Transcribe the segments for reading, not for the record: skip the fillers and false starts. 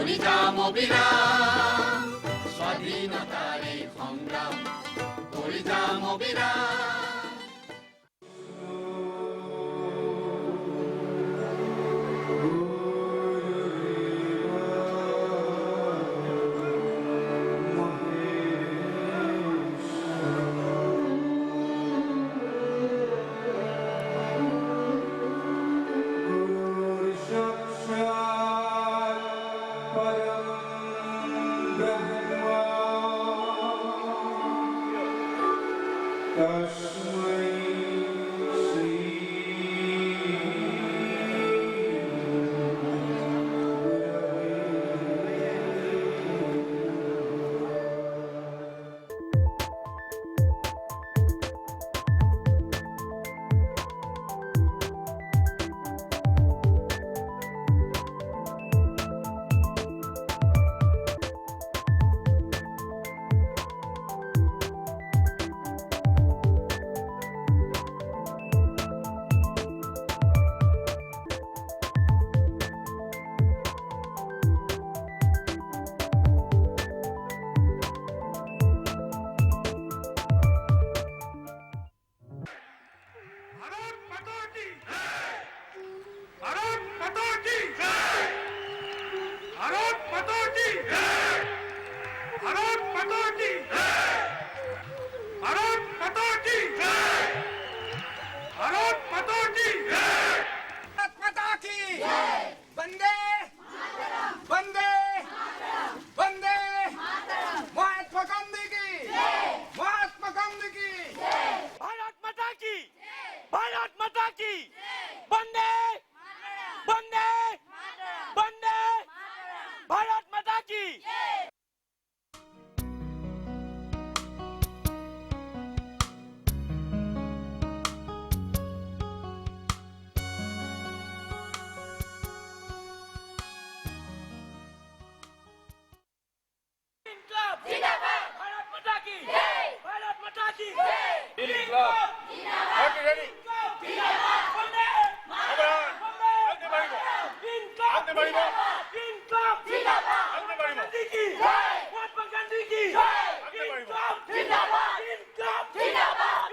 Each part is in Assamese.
কৰি যাম অবিৰাম স্বাধীনতাৰ এই সংগ্ৰাম কৰি যাম অবিৰাম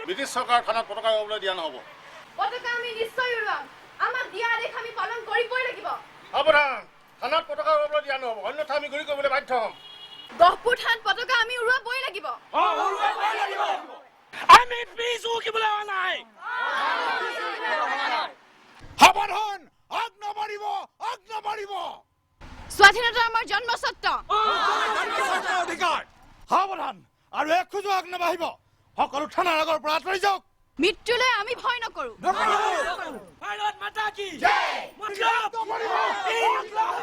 ব্রিটিশ সরকার থানাত পতাকা উড়াবলৈ দিয়া নহব পতাকা আমি নিশ্চয় উড়াম আমাক দিয়া আদেশ আমি পালন কৰিবই লাগিব সাৱধান থানাত পতাকা উড়াবলৈ দিয়া নহব অন্যথা আমি গুলি কৰিবলৈ বাধ্য হ'ম গহপুৰ থানাত পতাকা আমি উড়াবই লাগিব আমি পিছ উকিবলৈ নাই সাৱধান আজ্ঞা মাৰিব স্বাধীনতা আমাৰ জন্মস্বত্ব অধিকাৰ সাৱধান আৰু এক খোজো আজ্ঞা নাবাঢ়িব সকলো থানাৰ আগৰ পৰা আঁতৰি যাওক মৃত্যুলৈ আমি ভয় নকৰো ভাৰত মাতা কি জয় ইনকলাব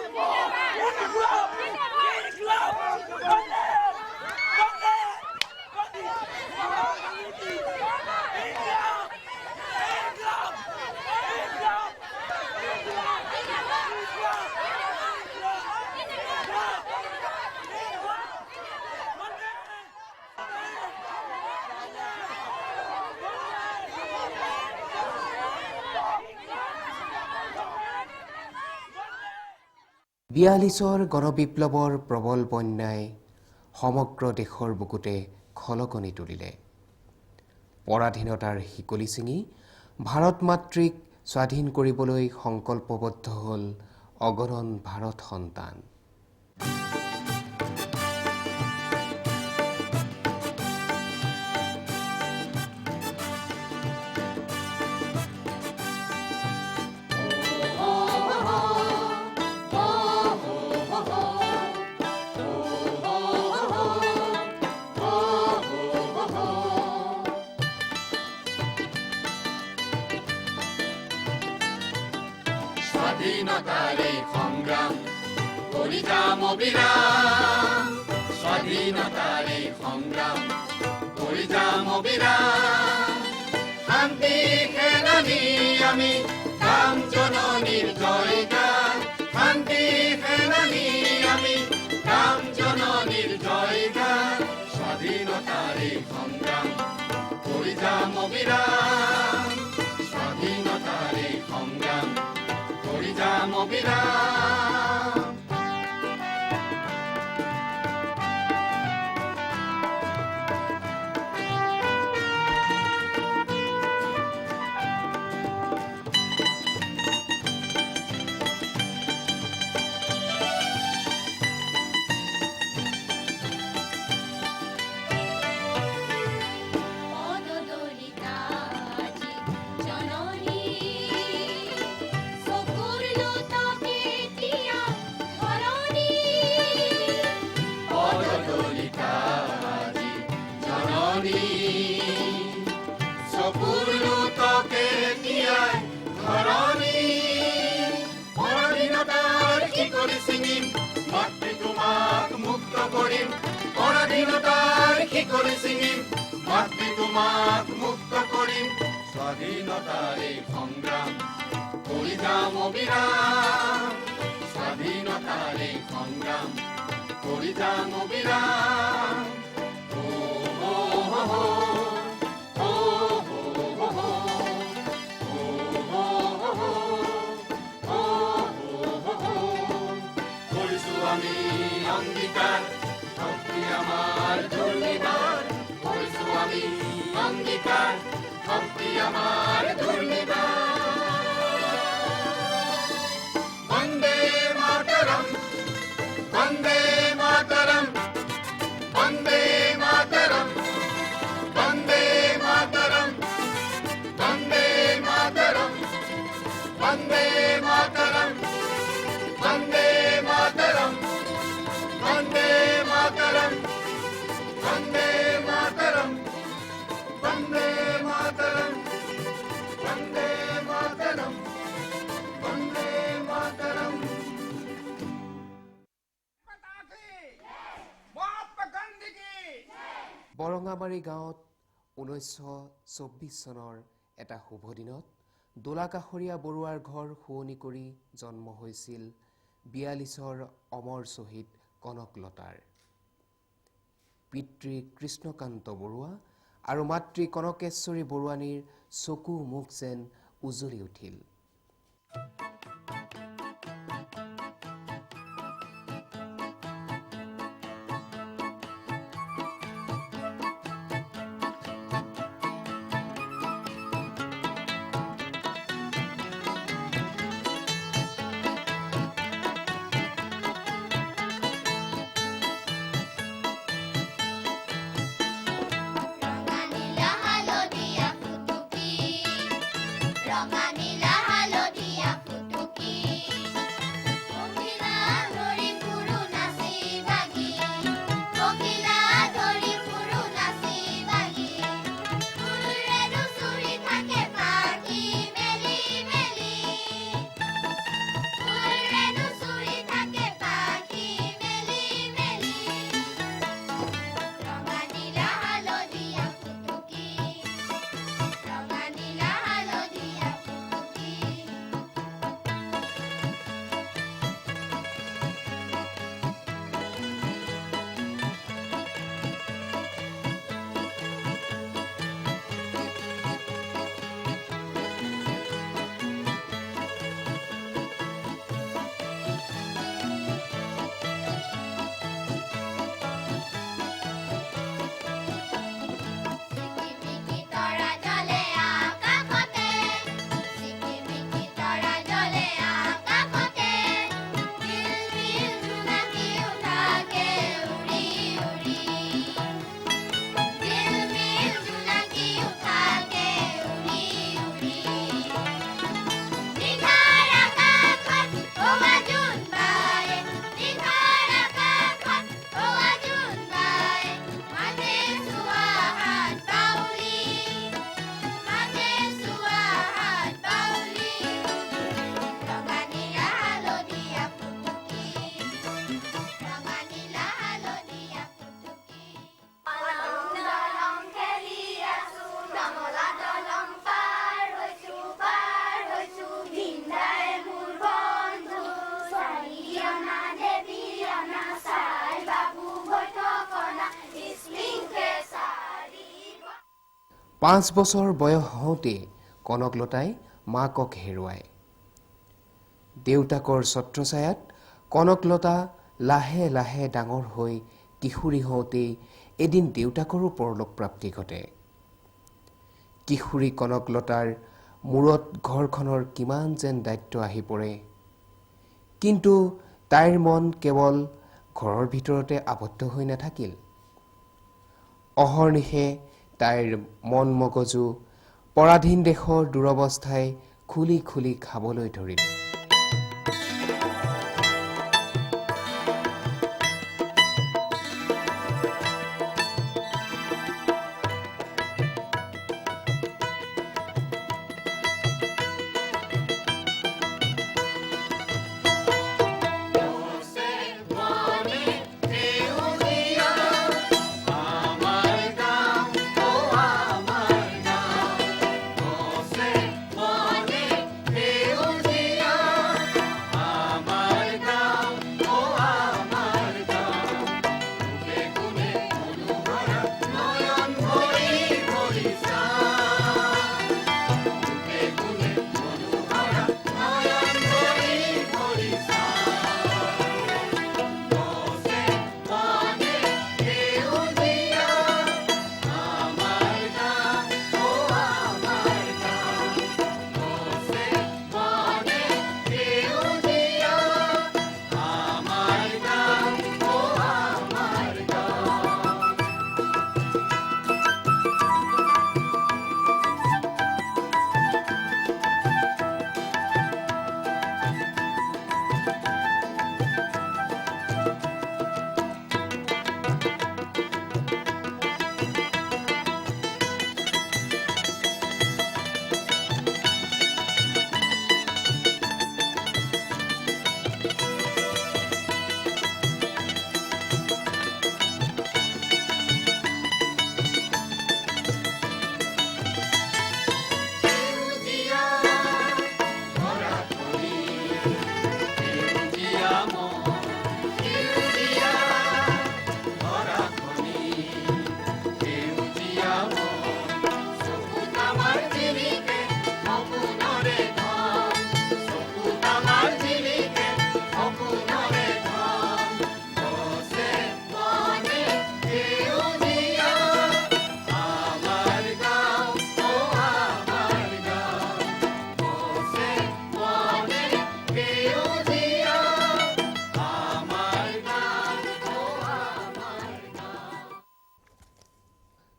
বিয়াল্লিছৰ গণবিপ্লৱৰ প্ৰবল বন্যাই সমগ্ৰ দেশৰ বুকুতে খলকনি তুলিলে পৰাধীনতাৰ শিকলি ছিঙি ভাৰত মাতৃক স্বাধীন কৰিবলৈ সংকল্পবদ্ধ হ'ল অগণন ভাৰত সন্তান স্বাধীনতাৰ এই সংগ্ৰাম কৰি যাম অবিৰাম স্বাধীনতাৰ এই সংগ্ৰাম কৰি যাম অবিৰাম শান্তি সেনানী আমি গাম জননীৰ জয়গান শান্তি সেনানী আমি গাম জননীৰ জয়গান স্বাধীনতাৰ এই সংগ্ৰাম কৰি যাম অবিৰাম স্বাধীনতাৰ এই সংগ্ৰাম কৰি যাম অবিৰাম আমাক মুক্ত কৰিম স্বাধীনতাৰ এই সংগ্ৰাম কৰি যাম অবিৰাম স্বাধীনতাৰ এই সংগ্ৰাম কৰি যাম অবিৰাম কৰিছোঁ আমি অংগীকাৰ শক্তি আমাৰ দুৰ্নিবাৰ কৰিছোঁ আমি অংগীকাৰ শক্তি আমাৰ দুৰ্নিবাৰ বন্দে মাতৰম বন্দে মাতৰম বন্দে মাতৰম বন্দে মাতৰম বন্দে মাতৰম বন্দে মাতৰম বন্দে মাতৰম বন্দে মাতৰম বন্দে মাতৰম বন্দে মাতৰম বন্দে মাতৰম বন্দে মাতৰম বৰঙাবাৰী গাঁৱত 1924 চনৰ এটা শুভ দিনত দোলাকাষৰীয়া বৰুৱাৰ ঘৰ শুৱনি কৰি জন্ম হৈছিল 42ৰ অমৰ শ্বহীদ কনকলতাৰ পিতৃ কৃষ্ণকান্ত বৰুৱা আৰু মাতৃ কনকেশ্বৰী বৰুৱানীৰ চকু মুখ যেন উজ্বলি উঠিল পাঁচ বছৰ বয়স হওঁতে কনকলতাই মাকক হেৰুৱায় দেউতাকৰ ছত্ৰছায়াত কনকলতা লাহে লাহে ডাঙৰ হৈ কিশোৰী হওঁতে এদিন দেউতাকৰো পৰলোক প্ৰাপ্তি ঘটে কিশোৰী কনকলতাৰ মূৰত ঘৰখনৰ কিমান যেন দায়িত্ব আহি পৰে কিন্তু তাইৰ মন কেৱল ঘৰৰ ভিতৰতে আবদ্ধ হৈ নাথাকিল অহৰ্নিশে তাইৰ মন মগজু পৰাধীন দেশৰ দুৰৱস্থাই খুলি খুলি খাবলৈ ধৰিল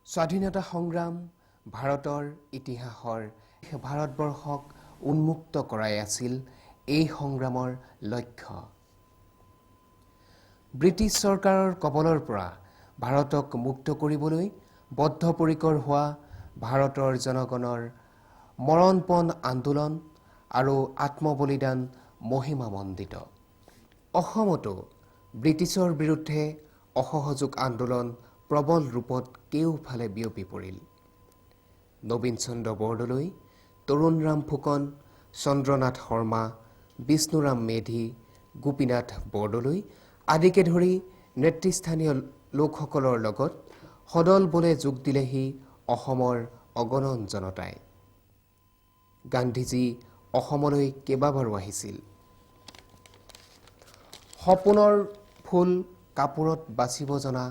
স্বাধীনতা সংগ্ৰাম ভাৰতৰ ইতিহাসৰ ভাৰতবৰ্ষক উন্মুক্ত কৰাই আছিল এই সংগ্ৰামৰ লক্ষ্য। ব্ৰিটিছ চৰকাৰৰ কবলৰ পৰা ভাৰতক মুক্ত কৰিবলৈ বদ্ধপৰিকৰ হোৱা ভাৰতৰ জনগণৰ মৰণপণ আন্দোলন আৰু আত্মবলিদান মহিমামণ্ডিত। অসমতো ব্ৰিটিছৰ বিৰুদ্ধে অসহযোগ আন্দোলন প্ৰবল ৰূপত কেওফালে বিয়পি পৰিল। নবীন চন্দ্ৰ বৰদলৈ, তৰুণৰাম ফুকন, চন্দ্ৰনাথ শৰ্মা, বিষ্ণুৰাম মেধি, গোপীনাথ বৰদলৈ আদিকে ধৰি নেতৃস্থানীয় লোকসকলৰ লগত সদল বলে যোগ দিলেহি অসমৰ অগণন জনতাই। গান্ধীজী অসমলৈ কেইবাবাৰো আহিছিল। সপোনৰ ফুল কাপোৰত বাচিব জনা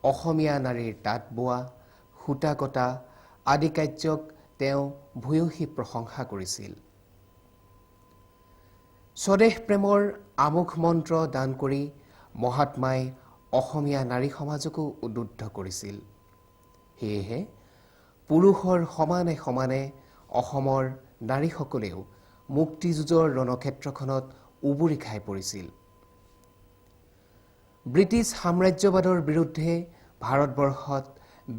অসমীয়া নাৰীৰ তাঁত বোৱা, সূতা কটা আদি কাৰ্যক তেওঁ ভূয়সী প্ৰশংসা কৰিছিল। স্বদেশ প্ৰেমৰ আমোঘ মন্ত্ৰ দান কৰি মহাত্মাই অসমীয়া নাৰী সমাজকো উদ্বুদ্ধ কৰিছিল। সেয়েহে পুৰুষৰ সমানে সমানে অসমৰ নাৰীসকলেও মুক্তিযুঁজৰ ৰণক্ষেত্ৰখনত উবুৰি খাই পৰিছিল। ব্ৰিটিছ সাম্ৰাজ্যবাদৰ বিৰুদ্ধে ভাৰতবৰ্ষত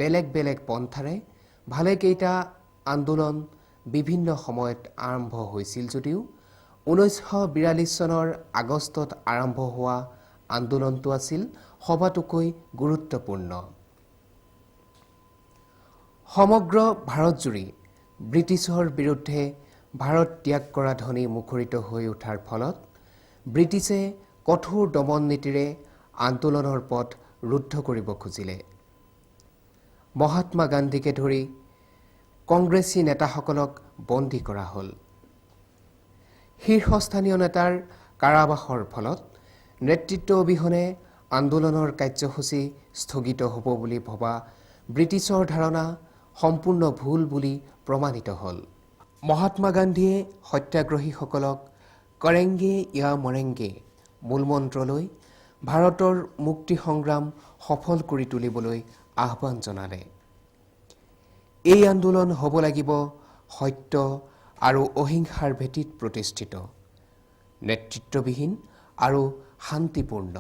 বেলেগ বেলেগ পন্থাৰে ভালেকেইটা আন্দোলন বিভিন্ন সময়ত আৰম্ভ হৈছিল যদিও 1942 চনৰ আগষ্টত আৰম্ভ হোৱা আন্দোলনটো আছিল সবাতোকৈ গুৰুত্বপূৰ্ণ। সমগ্ৰ ভাৰতজুৰি ব্ৰিটিছৰ বিৰুদ্ধে ভাৰত ত্যাগ কৰা ধ্বনি মুখৰিত হৈ উঠাৰ ফলত ব্ৰিটিছে কঠোৰ দমন নীতিৰে আন্দোলনৰ পথ ৰুদ্ধ কৰিব খুজিলে। মহাত্মা গান্ধীকে ধৰি কংগ্ৰেছী নেতাসকলক বন্দী কৰা হ'ল। শীৰ্ষস্থানীয় নেতাৰ কাৰাবাসৰ ফলত নেতৃত্ব অবিহনে আন্দোলনৰ কাৰ্যসূচী স্থগিত হ'ব বুলি ভবা ব্ৰিটিছৰ ধাৰণা সম্পূৰ্ণ ভুল বুলি প্ৰমাণিত হ'ল। মহাত্মা গান্ধীয়ে সত্যাগ্ৰহীসকলক কৰেংগে ইয়া মৰেংগে মূলমন্ত্ৰলৈ ভাৰতৰ মুক্তি সংগ্ৰাম সফল কৰি তুলিবলৈ আহ্বান জনালে। এই আন্দোলন হ'ব লাগিব সত্য আৰু অহিংসাৰ ভেটিত প্ৰতিষ্ঠিত, নেতৃত্ববিহীন আৰু শান্তিপূৰ্ণ।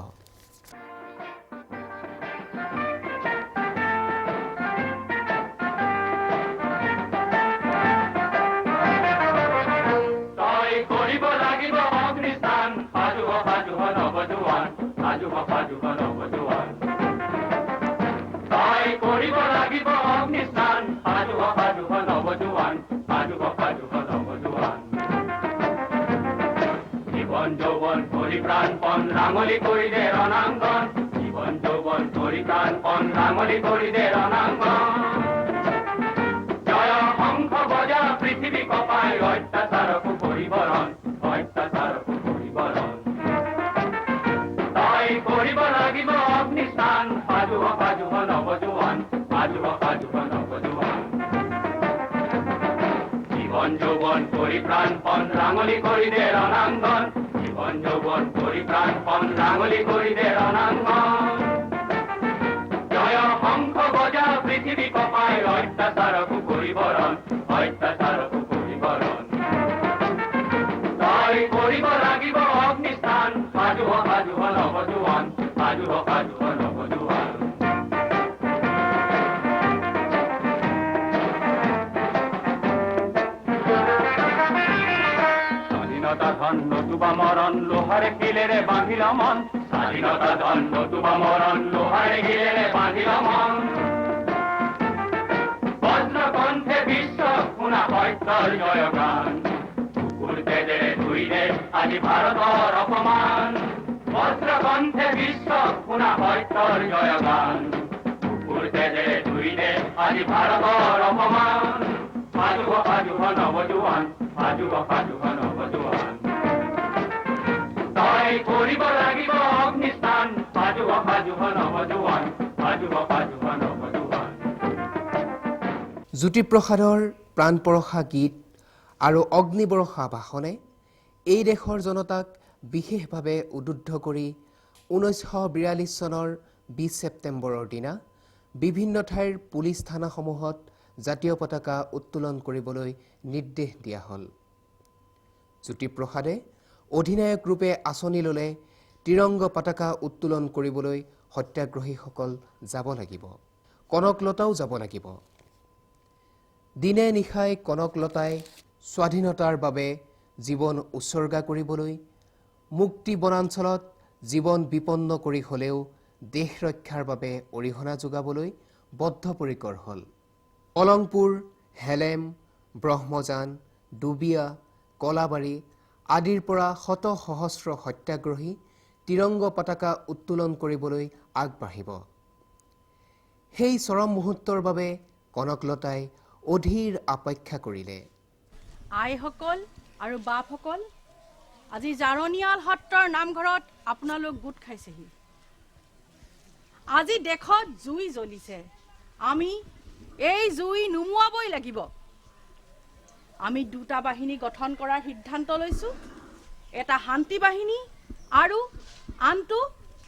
প্রাণপণ রাঙলি করি দে রণাঙ্গন, জীবন যৌবন করি প্রাণপণ রাঙলি করি দে রণাঙ্গন। জয় শঙ্খ বজা পৃথিবী কপায় অত্যাচারকু পরিবরণ, অত্যাচারকু পরিবরণ। তাই কৰিব লাগিব অগ্নিস্নান, সাজুহ সাজুহ নৱজোৱান, সাজুহ সাজুহ নৱজোৱান। জীবন যৌবন করি প্রাণপণ রাঙলি করি দে রণাঙ্গন, জীবন যৌবন করি প্রাণপণ রাঙলি করি দে রণাঙ্গন। জয় শঙ্খ বজা পৃথিবী কপায় অত্যাচারকু পরিবরণ, অত্যাচারকু পরিবরণ। তাই কৰিব লাগিব অগ্নিস্নান, সাজুহ সাজুহ নৱজোৱান, সাজুহ সাজুহ নৱজোৱান। স্বাধীনতা ধন নতুবা মরণ, লোহারে কিলেরে বাঁধিল মন। স্বাধীনতা ধন নতুবা মরণ, লোহারে কিলেরে বাঁধিল মন। বজ্রকণ্ঠে বিশ্ব শুনা সত্যৰ জয়গান, কুকুৰ তেজেৰে ধুইলে আজি ভাৰতৰ অপমান। বজ্ৰকণ্ঠে বিশ্ব শুনা সত্যৰ জয়গান, কুকুৰ তেজেৰে ধুইলে আজি ভাৰতৰ অপমান। সাজুহ সাজুহ নৱজোৱান, সাজুহ সাজুহ নৱজোৱান। তই কৰিব লাগিব অগ্নিস্নান, সাজুহ সাজুহ নৱজোৱান, সাজুহ সাজুহ নৱজোৱান। জ্যোতিপ্ৰসাদৰ প্ৰাণপৰশা গীত আৰু অগ্নিবৰষা ভাষণে এই দেশৰ জনতাক বিশেষভাৱে উদ্বুদ্ধ কৰি 1942 চনৰ 20 ছেপ্টেম্বৰৰ দিনা বিভিন্ন ঠাইৰ পুলিচ থানাসমূহত জাতীয় পতাকা উত্তোলন কৰিবলৈ নিৰ্দেশ দিয়া হ'ল। জ্যোতিপ্ৰসাদে অধিনায়ক ৰূপে আঁচনি ল'লে তিৰংগ পতাকা উত্তোলন কৰিবলৈ সত্যাগ্ৰহীসকল যাব লাগিব, কনকলতাও যাব লাগিব। দিনে নিশাই কনকলতাই স্বাধীনতাৰ বাবে জীৱন উৎসৰ্গা কৰিবলৈ, মুক্তি বনাঞ্চলত জীৱন বিপন্ন কৰি হ'লেও দেশ ৰক্ষাৰ বাবে অৰিহণা যোগাবলৈ বদ্ধপৰিকৰ হ'ল। অলংপুৰ, হেলেম, ব্ৰহ্মজান, ডুবিয়া, কলাবাৰী আদিৰ পৰা শত সহস্ৰ সত্যাগ্ৰহী তিৰংগ পতাকা উত্তোলন কৰিবলৈ আগবাঢ়িব। সেই চৰম মুহূৰ্তৰ বাবে কনকলতাই অধীৰ অপেক্ষা কৰিলে। আইসকল আৰু বাপসকল, আজি জাৰণীয়াল সত্ৰৰ নামঘৰত আপোনালোক গোট খাইছেহি। আজি দেশত জুই জ্বলিছে, আমি এই জুই নুমুৱাবই লাগিব। আমি দুটা বাহিনী গঠন কৰাৰ সিদ্ধান্ত লৈছোঁ, এটা শান্তি বাহিনী আৰু আনটো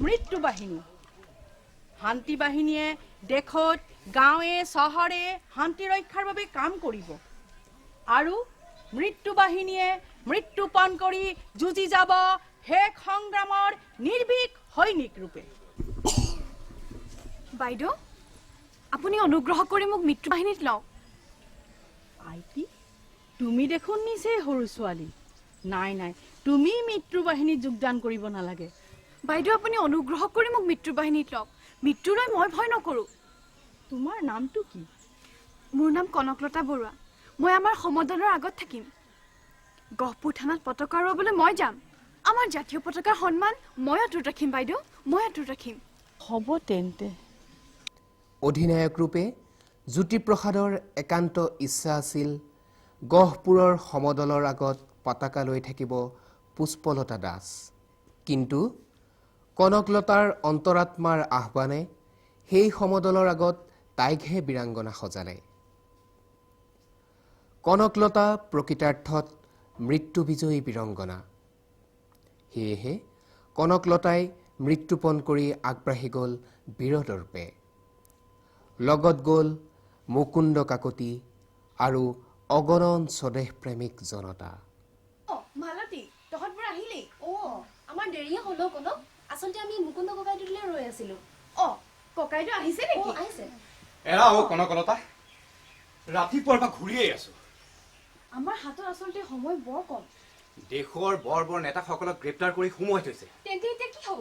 মৃত্যু বাহিনী। শান্তি বাহিনীয়ে দেশত গাঁৱে চহৰে শান্তি ৰক্ষাৰ বাবে কাম কৰিব আৰু মৃত্যু বাহিনীয়ে মৃত্যুপণ কৰি যুঁজি যাব শেষ সংগ্ৰামৰ নিৰ্ভীক সৈনিক ৰূপে। বাইদেউ, আপুনি অনুগ্ৰহ কৰি মোক মৃত্যু বাহিনীত লওক। আইটি, তুমি দেখোন নিচেই সৰু ছোৱালী। নাই নাই, তুমি মৃত্যু বাহিনীত যোগদান কৰিব নালাগে। বাইদেউ, আপুনি অনুগ্ৰহ কৰি মোক মৃত্যু বাহিনীত লওক। মৃত্যুলৈ মই ভয় নকৰোঁ। তোমাৰ নামটো কি? মোৰ নাম কনকলতা বৰুৱা। মই আমাৰ সমদলৰ আগত থাকিম। গহপুৰ থানাত পতাকা উৰুৱাবলৈ মই যাম। আমাৰ জাতীয় পতাকাৰ সন্মান মই অটুট ৰাখিম বাইদেউ, মই অটুট ৰাখিম। হ'ব তেন্তে। অধিনায়ক ৰূপে জ্যোতিপ্ৰসাদৰ একান্ত ইচ্ছা আছিল গহপুৰৰ সমদলৰ আগত পতাকা লৈ থাকিব পুষ্পলতা দাস। কিন্তু কনকলতাৰ অন্তৰাত্মাৰ আহ্বানে সেই সমদলৰ আগত তাইকহে বীৰাংগনা সজালে। কনকলতা প্ৰকৃতাৰ্থত মৃত্যুবিজয়ী বীৰংগনা। সেয়েহে কনকলতাই মৃত্যুপণ কৰি আগবাঢ়ি গ'ল বীৰদৰ্পে। লগত গ'ল মুকুন্দ কাকতি আৰু অগণন স্বদেশ প্ৰেমিক জনতা। মালতী, তহঁতবোৰ আহিলি? আমাৰ দেৰিয়ে হ'লো কনক। আচলতে আমি মুকুন্দ ককাইটোলৈ ৰৈ আছিলো। ককাইদেউ আহিছে নেকি? আহিছে। এৰা কনকলতা, ৰাতিপুৱাৰ পৰা ঘূৰিয়েই আছো। আমাৰ হাতত আচলতে সময় বৰ কম। দেশৰ বৰ বৰ নেতাসকলক গ্ৰেপ্তাৰ কৰি সোমোৱাই থৈছে। তেন্তে এতিয়া কি হ'ব?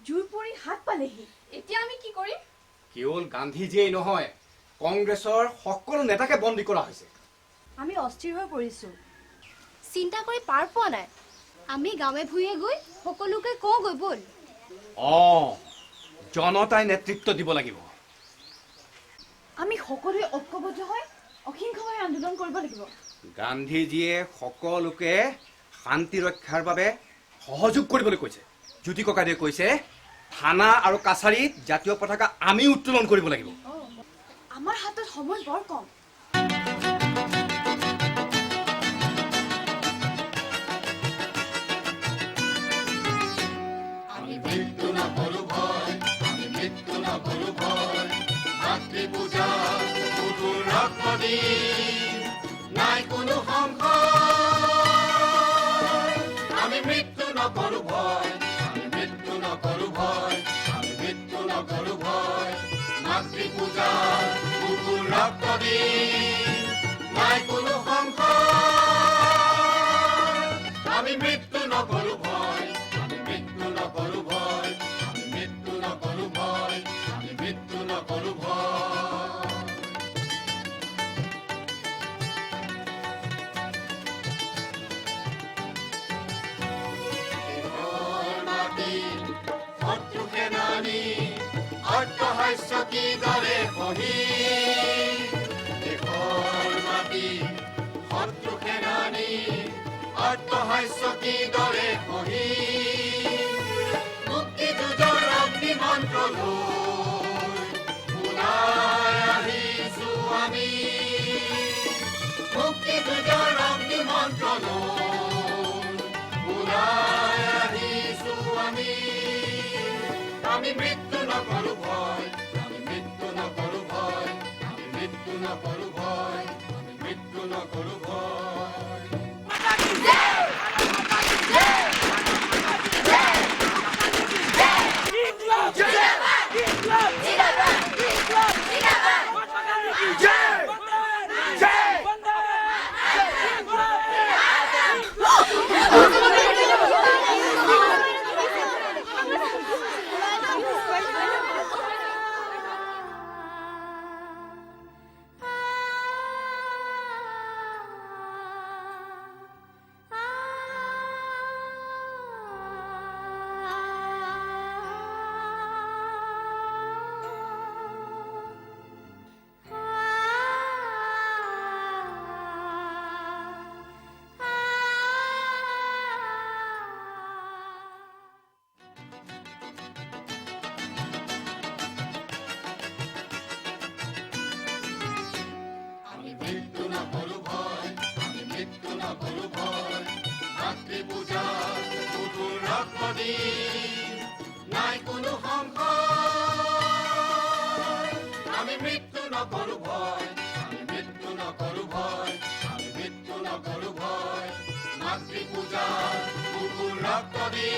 জুই পৰি হাত পালেহি, এতিয়া আমি কি কৰিম? কেৱল গান্ধীজীয়েই নহয়, কংগ্ৰেছৰ সকলো নেতাকে বন্দী কৰা হৈছে। আমি অস্থিৰ হৈ পৰিছো, চিন্তা কৰি পাৰ পোৱা নাই। আমি গাঁৱে ভূঞে গৈ সকলোকে কওঁগৈ ব'ল। জনতাই নেতৃত্ব দিব লাগিব। আমি সকলোৱে ঐক্যবদ্ধ হৈ অহিংসাভাৱে আন্দোলন কৰিব লাগিব। গান্ধীজীয়ে সকলোকে শান্তি ৰক্ষাৰ বাবে সহযোগ কৰিবলৈ কৈছে। জ্যোতি ককাইদেৱে কৈছে থানা আৰু কাছাৰীত জাতীয় পতাকা আমি উত্তোলন কৰিব লাগিব। আমাৰ হাতত সময় বৰ কম। নাই কোনো সংশয়, আমি মৃত্যু নকৰো ভয়, আমি মৃত্যু নকৰো ভয়, আমি মৃত্যু নকৰো ভয়। মাতৃ পূজাৰ বুকুৰ ৰক্ত দিম, নাই কোনো সংশয়, আমি মৃত্যু নকৰো ভয়, আমি মৃত্যু নকৰো ভয়, আমি মৃত্যু নকৰো ভয়, আমি মৃত্যু নকৰো ভয়। কিদৰে সহি দেশৰ মাটি শত্ৰু সেনানী অট্টহাস্য কিদৰে সহি মুক্তি যুঁজৰ অগ্নি মন্ত্ৰ লৈ ওলাই আহিছো আমি। মুক্তি যুঁজৰ অগ্নি মন্ত্ৰ লৈ ওলাই আহিছো আমি। আমি মৃত্যু নকৰো ভয়, আমি নকৰো ভয় মাতৃ পূজা বুকুৰ ৰক্ত দি নাই কোনো সংশয় আমি মৃত্যু নকৰো ভয় আমি মৃত্যু নকৰো ভয় আমি মৃত্যু নকৰো ভয় মাতৃ পূজা বুকুৰ ৰক্ত দি